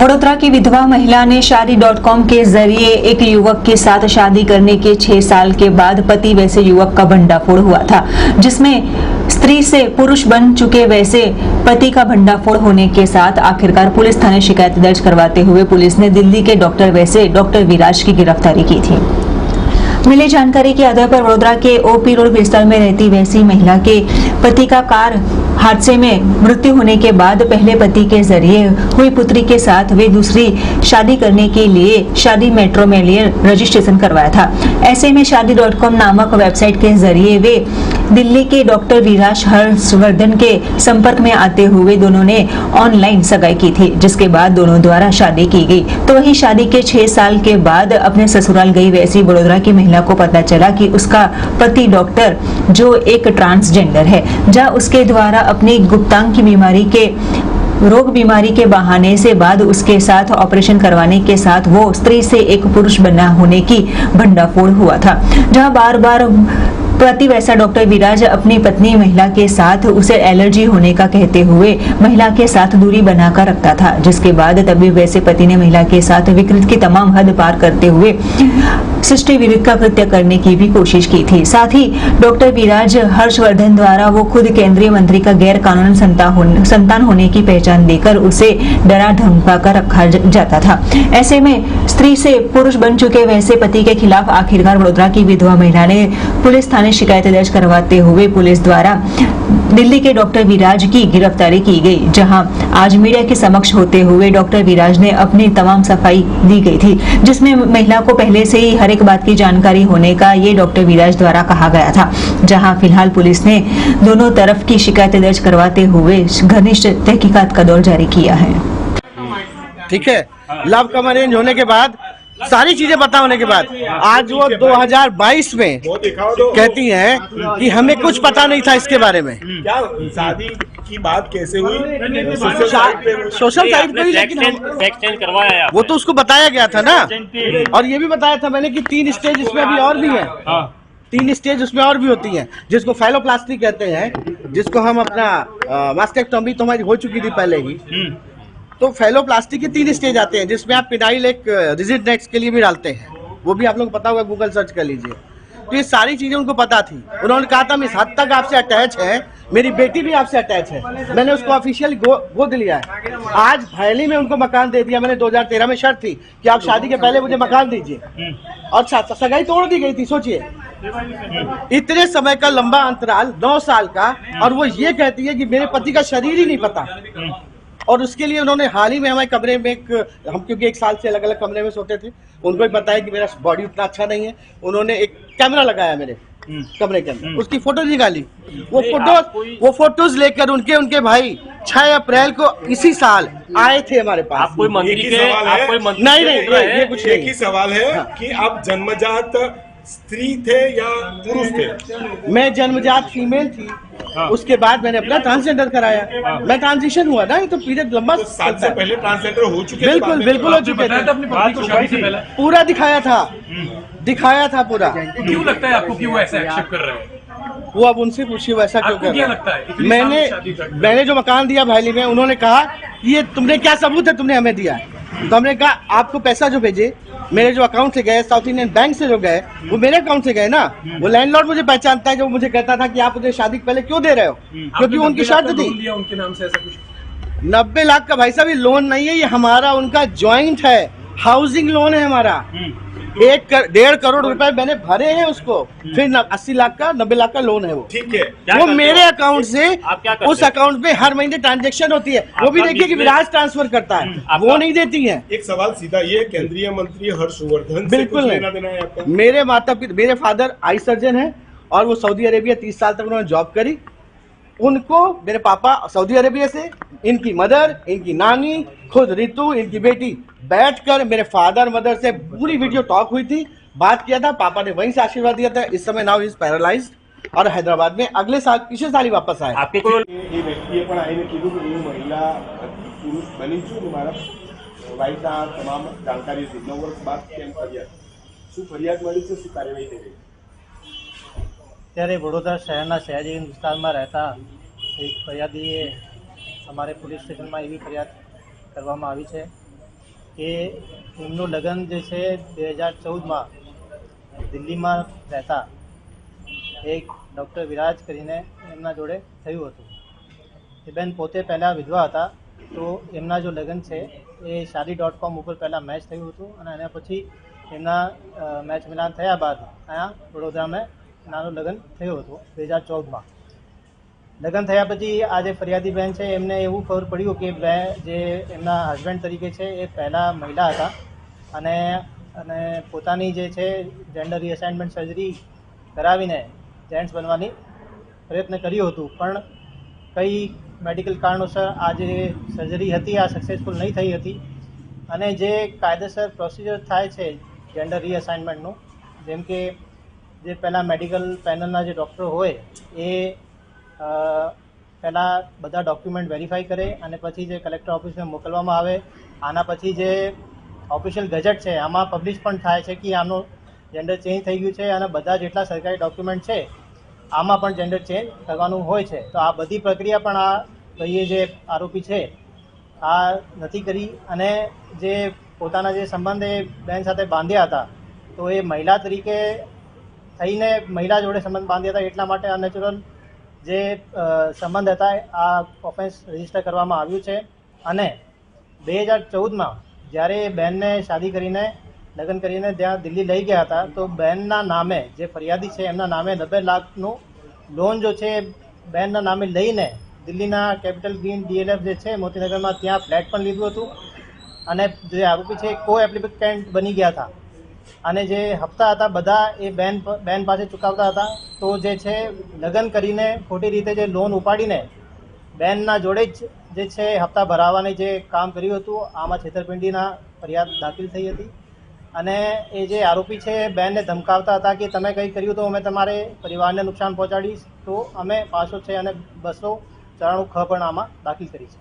वडोदरा की विधवा महिला ने शादी.com के जरिए एक युवक के साथ शादी करने के 6 साल के बाद पति वैसे युवक का भंडाफोड़ हुआ था, जिसमें स्त्री से पुरुष बन चुके वैसे पति का भंडाफोड़ होने के साथ आखिरकार पुलिस थाने शिकायत दर्ज करवाते हुए पुलिस ने दिल्ली के डॉक्टर विराज की गिरफ्तारी की थी। मिली जानकारी के आधार पर वडोदरा के ओपी रोड विस्तार में रहती वैसी महिला के पति का कार हादसे में मृत्यु होने के बाद पहले पति के जरिए हुई पुत्री के साथ वे दूसरी शादी करने के लिए शादी मेट्रो में लिए रजिस्ट्रेशन करवाया था। ऐसे में शादी.com नामक वेबसाइट के जरिए वे दिल्ली के डॉक्टर विराज हर्षवर्धन के संपर्क में आते हुए दोनों ने ऑनलाइन सगाई की थी, जिसके बाद दोनों द्वारा शादी की गई। तो वही शादी के 6 साल के बाद अपने ससुराल गई वैसी वडोदरा की महिला को पता चला कि उसका पति डॉक्टर जो एक ट्रांसजेंडर है, जहां उसके द्वारा अपनी गुप्तांग की बीमारी के बहाने से बाद उसके साथ ऑपरेशन करवाने के साथ वो स्त्री से एक पुरुष बना होने की भंडाफोड़ हुआ था, जहां बार बार पति वैसा डॉक्टर विराज अपनी पत्नी महिला के साथ उसे एलर्जी होने का कहते हुए महिला के साथ दूरी बनाकर रखता था, जिसके बाद तभी वैसे पति ने महिला के साथ विकृत की तमाम हद पार करते हुए सृष्टि विरुद्ध का कृत्य करने की भी कोशिश की थी। साथ ही डॉक्टर विराज हर्षवर्धन द्वारा वो खुद केंद्रीय मंत्री का गैर कानूनी संतान होने की पहचान देकर उसे डरा धमका कर रखा जाता था। ऐसे में स्त्री से पुरुष बन चुके वैसे पति के खिलाफ आखिरकार वडोदरा की विधवा महिला ने पुलिस थाने शिकायत दर्ज करवाते हुए पुलिस द्वारा दिल्ली के डॉक्टर विराज की गिरफ्तारी की गई, जहां आज मीडिया के समक्ष होते हुए डॉक्टर विराज ने अपनी तमाम सफाई दी गई थी, जिसमें महिला को पहले से ही हर एक बात की जानकारी होने का ये डॉक्टर विराज द्वारा कहा गया था। जहां फिलहाल पुलिस ने दोनों तरफ की शिकायत दर्ज करवाते हुए घनिष्ठ तहकीकात का दौर जारी किया है। ठीक है, लव कम अरेंज होने के बाद सारी चीजें पता होने के बाद आज वो 2022 में कहती हैं कि हमें कुछ पता नहीं था इसके बारे में। क्या शादी की बात कैसे हुई? सोशल साइट पे ही, लेकिन करवाया वो तो उसको बताया गया था ना, और ये भी बताया था मैंने कि 3 स्टेज इसमें अभी और भी है। 3 स्टेज उसमें और भी होती हैं, जिसको फैलोप्लास्टी कहते हैं, जिसको हम अपना मास्टेक्टोमी तो हमारी हो चुकी थी पहले ही। तो फैलोप्लास्टी के 3 स्टेज आते हैं, जिसमें आप पिनाइल एक रिजिड नेक्स के लिए भी डालते हैं, वो भी आप लोग को पता होगा, गूगल सर्च कर लीजिए। तो ये सारी चीजें उनको पता थी। उन्होंने कहा था हम इस हद तक आपसे अटैच है, मेरी बेटी भी आपसे अटैच है। मैंने उसको ऑफिशियली गोद लिया है। आज भैली में उनको मकान दे दिया मैंने। 2013 में शर्त थी कि आप शादी के पहले मुझे मकान दीजिए, और सगाई तोड़ दी गई थी। सोचिए, इतने समय का लंबा अंतराल, 9 साल का, और वो ये कहती है कि मेरे पति का शरीर ही नहीं पता। और उसके लिए उन्होंने हाल ही में हमारे कमरे में हम क्योंकि 1 साल से अलग अलग कमरे में सोते थे, उनको भी पता है कि मेरा बॉडी उतना अच्छा नहीं है। उन्होंने एक कैमरा लगाया मेरे कमरे के अंदर, उसकी फोटो निकाली। वो फोटोज लेकर उनके भाई 6 अप्रैल को इसी साल आए थे हमारे पास। आप कोई मंत्री के नहीं, ये कुछ एक ही सवाल है कि आप जन्मजात स्त्री थे या पुरुष थे? मैं जन्मजात फीमेल थी। उसके बाद मैंने अपना ट्रांसजेंडर कराया। मैं ट्रांजिशन हुआ ना, ये तो पीरियड लंबा। तो 7 से पहले ट्रांसजेंडर हो चुके थे? बिल्कुल हो चुके थे। पूरा दिखाया था पूरा। क्यों लगता है आपको कि वो ऐसा एक्सेप्ट कर रहे हैं? वो अब उनसे पूछिए वैसा क्यों कर रहे हैं। लगता है मैंने जो मकान दिया भैली में, उन्होंने कहा ये तुमने क्या सबूत है तुमने हमें दिया? तो हमने कहा आपको पैसा जो भेजे मेरे जो अकाउंट से गए, साउथ इंडियन बैंक से जो गए, वो मेरे अकाउंट से गए ना। वो लैंडलॉर्ड मुझे पहचानता है, जो मुझे कहता था कि आप मुझे शादी के पहले क्यों दे रहे हो, क्योंकि उनकी शर्त थी। उनके नाम से ऐसा कुछ 90 लाख का भाई साहब ये लोन नहीं है, ये हमारा उनका ज्वाइंट है, हाउसिंग लोन है हमारा। 1.5 करोड़ रुपए मैंने भरे हैं उसको, फिर 80 लाख का 90 लाख का लोन है वो। ठीक है, वो मेरे अकाउंट से उस अकाउंट में हर महीने ट्रांजेक्शन होती है। वो भी देखिए कि विराज ट्रांसफर करता है, वो नहीं देती है। एक सवाल सीधा, ये केंद्रीय मंत्री हर्षवर्धन से बिल्कुल कुछ लेना देना है आपका? मेरे माता पिता, मेरे फादर आई सर्जन है, और वो सऊदी अरेबिया 30 साल तक उन्होंने जॉब करी। उनको मेरे पापा सऊदी अरेबिया से, इनकी मदर, इनकी नानी, खुद रितु, इनकी बेटी बैठकर मेरे फादर मदर से पूरी वीडियो टॉक हुई थी, बात किया था। पापा ने वहीं से आशीर्वाद दिया था। इस समय नाउ इज पैरालाइज्ड और हैदराबाद में अगले साल पिछले साल ही वापस आए। आपके कोई ये व्यक्ति પણ આવીને કીધું કે હું મહિલા પુરુષ બની છું ને મારા વાઈફના તમામ જાણકારી હતી। 9 વર્ષ બાદ કેમ ફરિયાદ? શું ફરિયાદ મળી છે, શું કાર્યવાહી થઈ રહી? ત્યારે વડોદરા શહેરના સયાજી વિસ્તારમાં રહેતા એક ફરિયાદીએ અમારે પોલીસ સ્ટેશનમાં એવી ફરિયાદ કરવામાં આવી છે કે એમનું લગ્ન જે છે 2014માં દિલ્હીમાં રહેતા એક ડૉક્ટર વિરાજ કરીને એમના જોડે થયું હતું. એ બેન પોતે પહેલાં વિધવા હતા, તો એમના જો લગ્ન છે એ shaadi.com ઉપર પહેલાં મેચ થયું હતું અને એના પછી એમના મેચ મિલાન થયા બાદ અહીંયા વડોદરામાં નાનું લગ્ન થયું હતું 2014માં. લગ્ન થયા પછી આ જે ફરિયાદી બહેન છે એમને એવું ખબર પડ્યું કે બે જે એમના હસબન્ડ તરીકે છે એ પહેલાં મહિલા હતા અને પોતાની જે છે જેન્ડર રીઅસાઇનમેન્ટ સર્જરી કરાવીને જેન્ટ્સ બનવાની પ્રયત્ન કર્યું હતું, પણ કઈ મેડિકલ કારણોસર આ જે સર્જરી હતી આ સક્સેસફુલ નહીં થઈ હતી. અને જે કાયદેસર પ્રોસિજર થાય છે જેન્ડર રીઅસાઇનમેન્ટનું, જેમ કે જે પહેલાં મેડિકલ પેનલના જે ડૉક્ટર હોય એ પહેલાં બધા ડોક્યુમેન્ટ વેરીફાઈ કરે અને પછી જે કલેક્ટર ઓફિસમાં મોકલવામાં આવે. આના પછી જે ઓફિશિયલ ગેજેટ છે આમાં પબ્લિશ પણ થાય છે કે આમનું જેન્ડર ચેન્જ થઈ ગયું છે અને બધા જેટલા સરકારી ડોક્યુમેન્ટ છે આમાં પણ જેન્ડર ચેન્જ કરવાનું હોય છે. તો આ બધી પ્રક્રિયા પણ આ ભાઈએ જે આરોપી છે આ નથી કરી અને જે પોતાના જે સંબંધ એ બેન સાથે બાંધ્યા હતા તો એ મહિલા તરીકે થઈને મહિલા જોડે સંબંધ બાંધ્યા હતા, એટલા માટે અનનેચરલ જે સંબંધ હતા આ ઓફેન્સ રજીસ્ટર કરવામાં આવ્યું છે. અને 2014માં જ્યારે બહેનને શાદી કરીને લગ્ન કરીને ત્યાં દિલ્હી લઈ ગયા હતા તો બહેનના નામે જે ફરિયાદી છે એમના નામે 90 લાખનું લોન જો છે બહેનના નામે લઈને દિલ્હીના કેપિટલ ગ્રીન DLF જે છે મોતીનગરમાં ત્યાં ફ્લેટ પણ લીધું હતું અને જે આરોપી છે કો એપ્લિકેન્ટ બની ગયા હતા અને જે હપ્તા હતા બધા એ બેન પાસે ચૂકવતા હતા. તો જે છે લગ્ન કરીને ખોટી રીતે જે લોન ઉપાડીને બેનના જોડે જ જે છે હપ્તા ભરાવાની જે કામ કર્યું હતું આમાં છેતરપિંડીના ફરિયાદ દાખલ થઈ હતી. અને એ જે આરોપી છે બેનને ધમકાવતા હતા કે તમે કંઈ કર્યું તો અમે તમારે પરિવારને નુકસાન પહોંચાડીશ, તો અમે 506 અને 294 ખ પણ આમાં દાખલ કરી છે.